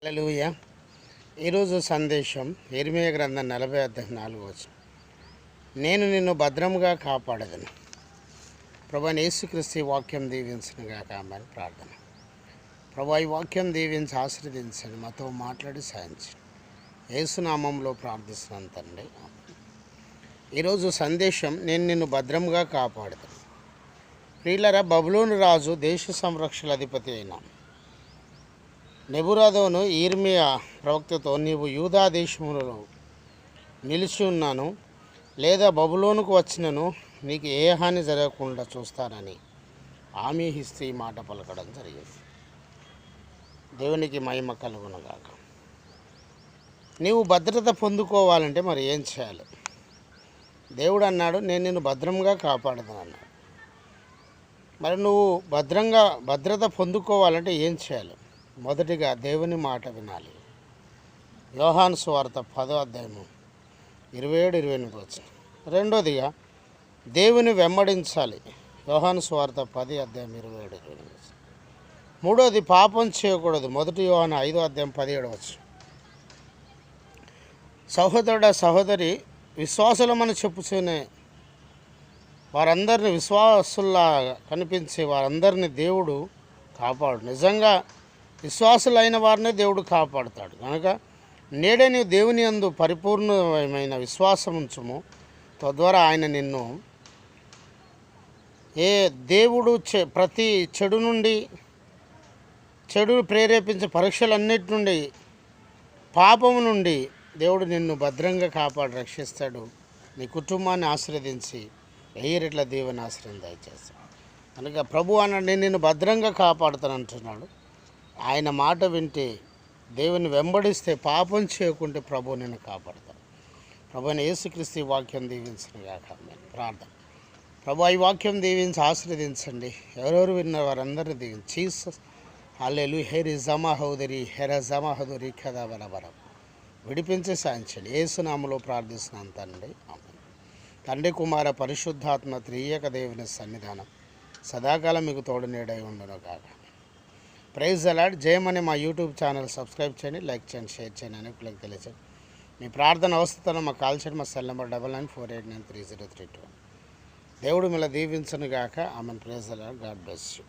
హల్లెలూయా. ఈరోజు సందేశం యెర్మీయా గ్రంథం 40:4 నేను నిన్ను భద్రముగా కాపాడదను. ప్రభువైన యేసుక్రీస్తు వాక్యం దీవించునుగాక ఆమేన్. ప్రార్థన. ప్రభు ఈ వాక్యం దీవించి ఆశీర్వదించండి, మాతో మాట్లాడి సాయించండి. యేసునామంలో ప్రార్థిస్తున్నాను తండ్రి. ఈరోజు సందేశం నేను నిన్ను భద్రముగా కాపాడదను. ప్రియులారా, బబులోను రాజు దేశ సంరక్షణ అధిపతి అయిన నెబురాదోను యెర్మీయా ప్రవక్తతో, నీవు యూదా దేశములలో నిలిచి ఉన్నాను, లేదా బబులోనుకు వచ్చినను నీకు ఏ హాని జరగకుండా చూస్తానని హామీ ఇస్తూ ఈ మాట పలకడం జరిగింది. దేవునికి మహిమ కలుగునుగాక. నీవు భద్రత పొందుకోవాలంటే మరి ఏం చేయాలి? దేవుడు అన్నాడు, నేను నిన్ను భద్రంగా కాపాడతాను అన్నాడు. మరి నువ్వు భద్రత పొందుకోవాలంటే ఏం చేయాలి? మొదటిగా దేవుని మాట వినాలి. యోహాను సువార్త 10:27-28. రెండోదిగా దేవుని వెంబడించాలి. యోహాను సువార్త 10:27-28. మూడోది పాపం చేయకూడదు. 1 యోహాను 5:17. సహోదరుడ సహోదరి, విశ్వాసులమని చెప్పుచునే వారందరినీ, విశ్వాసుల్లా కనిపించే వారందరినీ దేవుడు కాపాడు. నిజంగా విశ్వాసులైన వారిని దేవుడు కాపాడుతాడు. కనుక నేడే నీవు దేవుని యందు పరిపూర్ణమైన విశ్వాసం ఉంచుము. తద్వారా ఆయన నిన్ను దేవుడు ప్రతి చెడు ప్రేరేపించే పరీక్షలన్నిటి నుండి, పాపము నుండి దేవుడు నిన్ను భద్రంగా కాపాడి రక్షిస్తాడు. నీ కుటుంబాన్ని ఆశీర్వదించి రెట్ల దేవుని ఆశ్రయం దయచేస్తాడు. కనుక ప్రభు అన్నాడు, నేను నిన్ను భద్రంగా కాపాడుతాను అంటున్నాడు. ఆయన మాట వింటే, దేవుని వెంబడిస్తే, పాపం చేయకుంటే ప్రభు నిన్ను కాపాడుతాడు. ప్రభువైన యేసుక్రీస్తు వాక్యం దీవించునుగాక ఆమేన్. ప్రార్థన. ప్రభు ఈ వాక్యం దీవించి ఆశీర్వదించండి. ఎవరెవరు విన్న వారందరినీ దీవించి జీసస్ హల్లెలూయా. హెరి జమా హౌదరి హెర జమా హౌదరి కథా బరబరం విడిపించి సాయించండి. యేసునామములో ప్రార్థిస్తున్నాను తండ్రి ఆమేన్. తండ్రి, కుమార, పరిశుద్ధాత్మ త్రియేక దేవుని సన్నిధానం సదాకాలం మీకు తోడు నీడై ఉండునుగాక. Praise the Lord. జయమని మా యూట్యూబ్ ఛానల్ సబ్స్క్రైబ్ చేయండి, లైక్ చేయండి, షేర్ చేయండి, అనేకులకు తెలియజేయండి. మీ ప్రార్థన అవసరతను మాకు కాల్ చేయండి. మా సెల్ నెంబర్ 9948930321. దేవుడు మిమ్మల్ని దీవించునుగాక amen. Praise the Lord. God bless you.